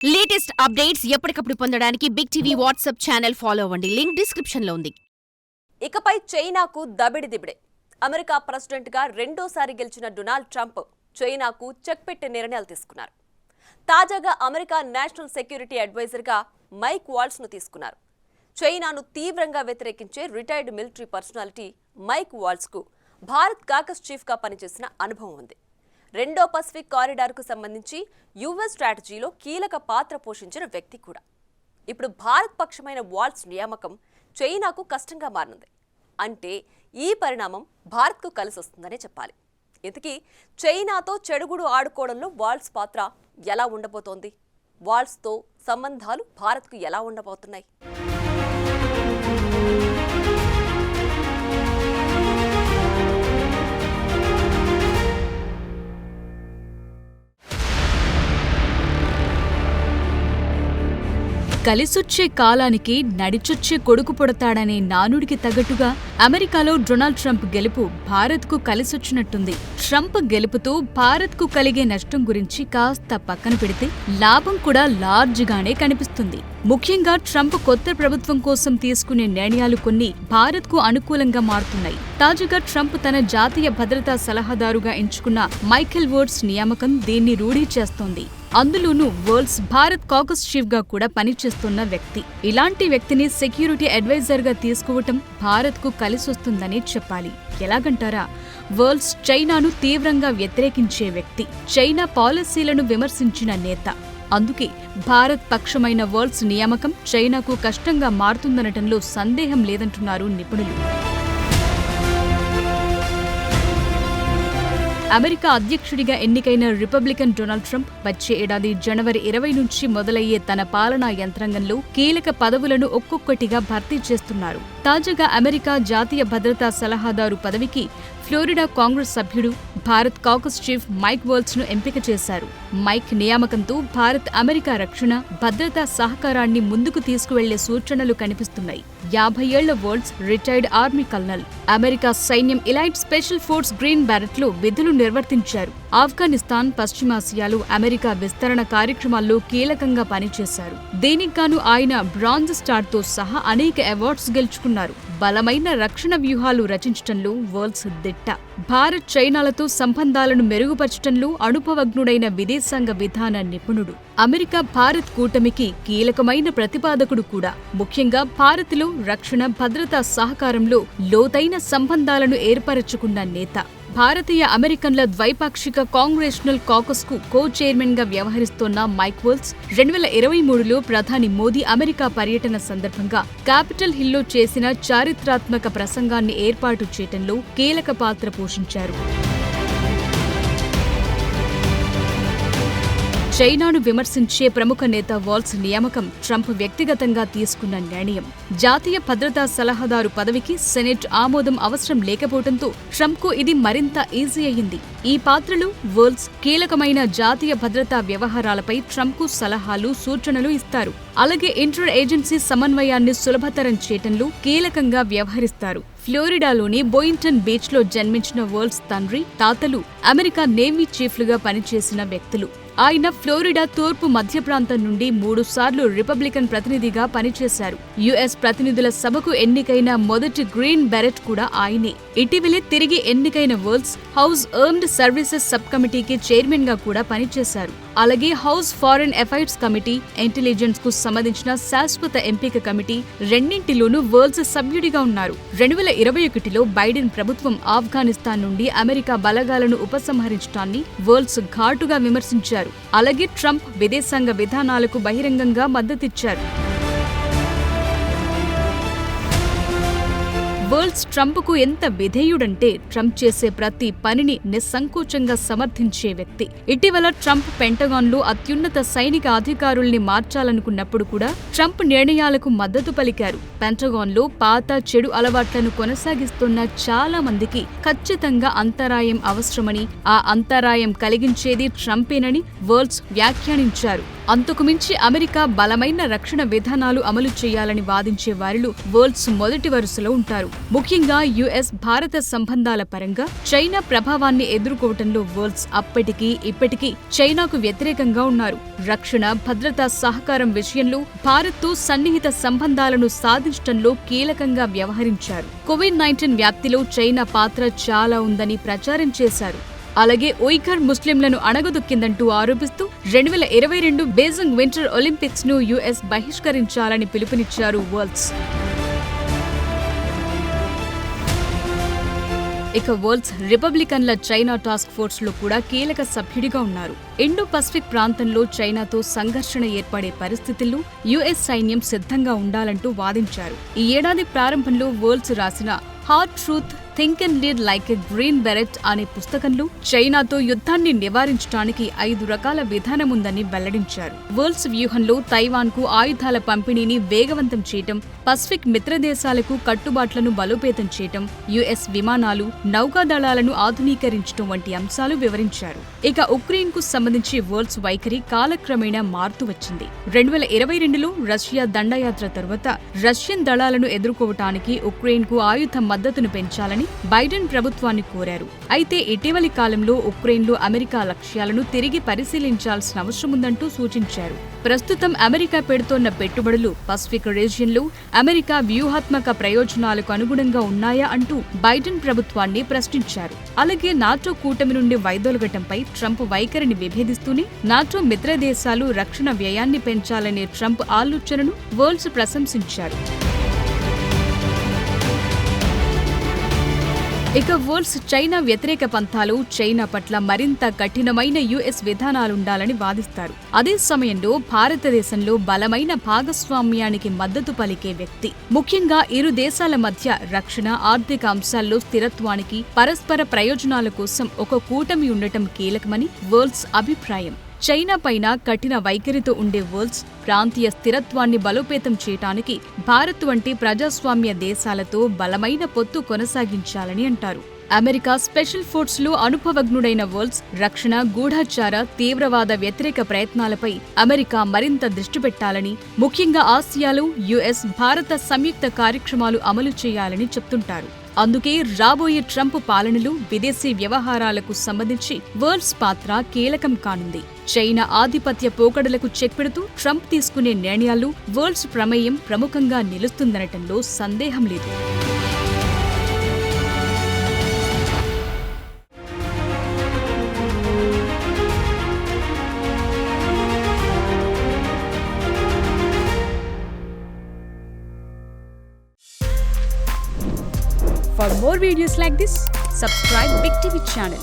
Latest updates ఎప్పటికప్పుడు పొందడానికి big TV WhatsApp channel follow అవ్వండి. లింక్ డిస్క్రిప్షన్ లో ఉంది. ఇకపై చైనాకు దబిడిదిబిడే. అమెరికా ప్రెసిడెంట్ గా రెండోసారి గెలిచిన డొనాల్డ్ ట్రంప్ చైనాకు చెక్ పెట్టే నిర్ణయాలు తీసుకున్నారు. తాజాగా అమెరికా నేషనల్ సెక్యూరిటీ అడ్వైజర్ గా మైక్ వాల్స్ ను తీసుకున్నారు. చైనాను తీవ్రంగా వ్యతిరేకించే retired military personality Mike Waltz కు భారత్ కాకస్ చీఫ్ గా పనిచేసిన అనుభవం ఉంది. రెండో పసిఫిక్ కారిడార్ కు సంబంధించి యుఎస్ స్ట్రాటజీలో కీలక పాత్ర పోషించిన వ్యక్తి కూడా. ఇప్పుడు భారత్ పక్షమైన వాల్స్ నియామకం చైనాకు కష్టంగా మారనుంది. అంటే ఈ పరిణామం భారత్కు కలిసొస్తుందనే చెప్పాలి. ఇంతకీ చైనాతో చెడుగుడు ఆడుకోవడంలో వాల్స్ పాత్ర ఎలా ఉండబోతోంది? వాల్స్తో సంబంధాలు భారత్కు ఎలా ఉండబోతున్నాయి? కలిసొచ్చే కాలానికి నడిచొచ్చే కొడుకు పుడతాడనే నానుడికి తగ్గట్టుగా అమెరికాలో డొనాల్డ్ ట్రంప్ గెలుపు భారత్కు కలిసొచ్చినట్టుంది. ట్రంప్ గెలుపుతో భారత్కు కలిగే నష్టం గురించి కాస్త పక్కన పెడితే లాభం కూడా లార్జ్గానే కనిపిస్తుంది. ముఖ్యంగా ట్రంప్ కొత్త ప్రభుత్వం కోసం తీసుకునే నిర్ణయాలు కొన్ని భారత్కు అనుకూలంగా మారుతున్నాయి. తాజాగా ట్రంప్ తన జాతీయ భద్రతా సలహాదారుగా ఎంచుకున్న మైఖేల్ వోల్ట్జ్ నియామకం దీన్ని రూఢీ చేస్తోంది. అందులోనూ వోల్ట్జ్ భారత్ కాకస్ చీఫ్ గా కూడా పనిచేస్తున్న వ్యక్తి. ఇలాంటి వ్యక్తిని సెక్యూరిటీ అడ్వైజర్ గా తీసుకోవటం భారత్ కు కలిసొస్తుందని చెప్పాలి. ఎలాగంటారా? వోల్ట్జ్ చైనాను తీవ్రంగా వ్యతిరేకించే వ్యక్తి, చైనా పాలసీలను విమర్శించిన నేత. అందుకే భారత్ పక్షమైన వోల్ట్జ్ నియామకం చైనాకు కష్టంగా మారుతుందనటంలో సందేహం లేదంటున్నారు నిపుణులు. అమెరికా అధ్యక్షుడిగా ఎన్నికైన రిపబ్లికన్ డొనాల్డ్ ట్రంప్ వచ్చే ఏడాది జనవరి 20 నుంచి మొదలయ్యే తన పాలనా యంత్రాంగంలో కీలక పదవులను ఒక్కొక్కటిగా భర్తీ చేస్తున్నారు. తాజాగా అమెరికా జాతీయ భద్రతా సలహాదారు పదవికి ఫ్లోరిడా కాంగ్రెస్ సభ్యుడు, Bharat caucus chief Mike Waltz ను ఎంపిక చేశారు. మైక్ నియామకంతో భారత్ అమెరికా రక్షణ, భద్రతా సహకారాన్ని ముందుకు తీసుకువెళ్లే సూచనలు కనిపిస్తున్నాయి. 50 ఏళ్ల Waltz retired army colonel. America సైన్యం elite special force green beret లో విధులు నిర్వర్తించారు. ఆఫ్ఘనిస్తాన్, పశ్చిమాసియాలో అమెరికా విస్తరణ కార్యక్రమాల్లో కీలకంగా పనిచేశారు. దీనికిగాను ఆయన బ్రాంజ్ స్టార్ తో సహా అనేక అవార్డ్స్ గెలుచుకున్నారు. బలమైన రక్షణ వ్యూహాలు రచించటంలో వాల్స్ దిట్ట. భారత్ చైనాలతో సంబంధాలను మెరుగుపరచటంలో అనుభవజ్ఞుడైన విదేశాంగ విధాన నిపుణుడు. అమెరికా భారత్ కూటమికి కీలకమైన ప్రతిపాదకుడు కూడా. ముఖ్యంగా భారత్లో రక్షణ, భద్రతా సహకారంలో లోతైన సంబంధాలను ఏర్పరచుకున్న నేత. భారతీయ అమెరికన్ల ద్వైపాక్షిక కాంగ్రెషనల్ కాకస్ కు కో చైర్మన్ గా వ్యవహరిస్తోన్న మైక్ వాల్స్ 2023లో ప్రధాని మోదీ అమెరికా పర్యటన సందర్భంగా క్యాపిటల్ హిల్లో చేసిన చారిత్రాత్మక ప్రసంగాన్ని ఏర్పాటు చేయటంలో కీలక పాత్ర పోషించారు. చైనాను విమర్శించే ప్రముఖ నేత వాల్స్ నియామకం ట్రంప్ వ్యక్తిగతంగా తీసుకున్న నిర్ణయం. జాతీయ భద్రతా సలహాదారు పదవికి సెనెట్ ఆమోదం అవసరం లేకపోవడంతో ట్రంప్కు ఇది మరింత ఈజీ అయింది. ఈ పాత్రలో వాల్స్ కీలకమైన జాతీయ భద్రతా వ్యవహారాలపై ట్రంప్కు సలహాలు, సూచనలు ఇస్తారు. అలాగే ఇంటర్ ఏజెన్సీ సమన్వయాన్ని సులభతరం చేయటంలో కీలకంగా వ్యవహరిస్తారు. ఫ్లోరిడాలోని బోయింగ్టన్ బీచ్ లో జన్మించిన వాల్స్ తండ్రి, తాతలు అమెరికా నేవీ చీఫ్లుగా పనిచేసిన వ్యక్తులు. ఆయన ఫ్లోరిడా తూర్పు మధ్య ప్రాంతం నుండి 3 సార్లు రిపబ్లికన్ ప్రతినిధిగా పనిచేశారు. యుఎస్ ప్రతినిధుల సభకు ఎన్నికైన మొదటి గ్రీన్ బెరెట్ కూడా ఆయనే. ఇటీవలే తిరిగి ఎన్నికైన Waltz House Armed Services sub కమిటీకి చైర్మన్ గా కూడా పనిచేశారు. అలాగే House foreign affairs committee, intelligence కు సంబంధించిన శాశ్వత ఎంపిక కమిటీ రెండింటిలోనూ వాల్స్ సభ్యుడిగా ఉన్నారు. 2021లో బైడెన్ ప్రభుత్వం ఆఫ్ఘనిస్తాన్ నుండి అమెరికా బలగాలను ఉపసంహరించడాన్ని వాల్స్ ఘాటుగా విమర్శించారు. అలాగే ట్రంప్ విదేశాంగ విధానాలకు బహిరంగంగా మద్దతిచ్చారు. వాల్స్ ట్రంప్కు ఎంత విధేయుడంటే ట్రంప్ చేసే ప్రతి పనిని నిస్సంకోచంగా సమర్థించే వ్యక్తి. ఇటీవల ట్రంప్ పెంటగాన్లో అత్యున్నత సైనిక అధికారుల్ని మార్చాలనుకున్నప్పుడు కూడా ట్రంప్ నిర్ణయాలకు మద్దతు పలికారు. పెంటగాన్లో పాత చెడు అలవాట్లను కొనసాగిస్తున్న చాలా మందికి ఖచ్చితంగా అంతరాయం అవసరమని, ఆ అంతరాయం కలిగించేది ట్రంపేనని వాల్స్ వ్యాఖ్యానించారు. అంతకుమించి అమెరికా బలమైన రక్షణ విధానాలు అమలు చేయాలని వాదించే వారిలో వరల్డ్స్ మొదటి వరుసలో ఉంటారు. ముఖ్యంగా యుఎస్ భారత సంబంధాల పరంగా చైనా ప్రభావాన్ని ఎదుర్కోవటంలో వరల్డ్స్ అప్పటికీ ఇప్పటికీ చైనాకు వ్యతిరేకంగా ఉన్నారు. రక్షణ, భద్రతా సహకారం విషయంలో భారత్తో సన్నిహిత సంబంధాలను సాధించడంలో కీలకంగా వ్యవహరించారు. కోవిడ్-19 వ్యాప్తిలో చైనా పాత్ర చాలా ఉందని ప్రచారం చేశారు. అలాగే ఉయిఘర్ ముస్లింలను అణగదొక్కిందంటూ ఆరోపిస్తూ 2022 బీజింగ్ వింటర్ ఒలింపిక్స్ ను యుఎస్ బహిష్కరించాలని పిలుపునిచ్చారు వరల్డ్స్. ఇక వరల్డ్స్ రిపబ్లికన్ల చైనా టాస్క్ ఫోర్స్ లో కూడా కీలక సభ్యుడిగా ఉన్నారు. ఇండో పసిఫిక్ ప్రాంతంలో చైనాతో సంఘర్షణ ఏర్పడే పరిస్థితుల్లో యుఎస్ సైన్యం సిద్ధంగా ఉండాలంటూ వాదించారు. ఈ ఏడాది ప్రారంభంలో వరల్డ్స్ రాసిన hard truth think and lead like a green beret అనే పుస్తకంలో చైనాతో యుద్ధాన్ని నివారించడానికి 5 రకాల విధానముందని వెల్లడించారు. వరల్డ్స్ వ్యూహంలో తైవాన్ కు ఆయుధాల పంపిణీని వేగవంతం చేయటం, పసిఫిక్ మిత్రదేశాలకు కట్టుబాట్లను బలోపేతం చేయటం, యుఎస్ విమానాలు, నౌకాదళాలను ఆధునీకరించడం వంటి అంశాలు వివరించారు. ఇక ఉక్రెయిన్ కు సంబంధించి వరల్డ్స్ వైఖరి కాలక్రమేణా మారుతూ వచ్చింది. 2022లో రష్యా దండయాత్ర తరువాత రష్యన్ దళాలను ఎదుర్కోవటానికి ఉక్రెయిన్ కు ఆయుధ మద్దతును పెంచాలని బైడెన్ ప్రభుత్వాన్ని కోరారు. అయితే ఇటీవలి కాలంలో ఉక్రెయిన్లో అమెరికా లక్ష్యాలను తిరిగి పరిశీలించాల్సిన అవసరముందంటూ సూచించారు. ప్రస్తుతం అమెరికా పెడుతోన్న పెట్టుబడులు పసిఫిక్ రీజియన్లో అమెరికా వ్యూహాత్మక ప్రయోజనాలకు అనుగుణంగా ఉన్నాయా అంటూ బైడెన్ ప్రభుత్వాన్ని ప్రశ్నించారు. అలాగే నాటో కూటమి నుండి వైదొలగటంపై ట్రంప్ వైఖరిని విభేదిస్తూనే నాటో మిత్ర దేశాలు రక్షణ వ్యయాన్ని పెంచాలనే ట్రంప్ ఆలోచనను వరల్డ్స్ ప్రశంసించారు. ఇక వరల్డ్స్ చైనా వ్యతిరేక పంథాలు చైనా పట్ల మరింత కఠినమైన యుఎస్ విధానాలుండాలని వాదిస్తారు. అదే సమయంలో భారతదేశంలో బలమైన భాగస్వామ్యానికి మద్దతు పలికే వ్యక్తి, ముఖ్యంగా ఇరు దేశాల మధ్య రక్షణ, ఆర్థిక అంశాల్లో స్థిరత్వానికి, పరస్పర ప్రయోజనాల కోసం ఒక కూటమి ఉండటం కీలకమని వరల్డ్స్ అభిప్రాయం. చైనా పైన కఠిన వైఖరితో ఉండే వరల్డ్స్ ప్రాంతీయ స్థిరత్వాన్ని బలోపేతం చేయటానికి భారత్ వంటి ప్రజాస్వామ్య దేశాలతో బలమైన పొత్తు కొనసాగించాలని అంటారు. అమెరికా స్పెషల్ ఫోర్స్ లో అనుభవజ్ఞుడైన వరల్డ్స్ రక్షణ, గూఢచార, తీవ్రవాద వ్యతిరేక ప్రయత్నాలపై అమెరికా మరింత దృష్టి పెట్టాలని, ముఖ్యంగా ఆసియాలో యుఎస్, భారత సంయుక్త కార్యక్రమాలు అమలు చేయాలని చెప్తుంటారు. అందుకే రాబోయే ట్రంప్ పాలనలో విదేశీ వ్యవహారాలకు సంబంధించి వరల్డ్స్ పాత్ర కీలకం కానుంది. చైనా ఆధిపత్య పోకడలకు చెక్ పెడుతూ ట్రంప్ తీసుకునే నిర్ణయాలు వరల్డ్స్ ప్రమేయం ప్రముఖంగా నిలుస్తుందనటంలో సందేహం లేదు. For more videos like this, subscribe Big TV channel.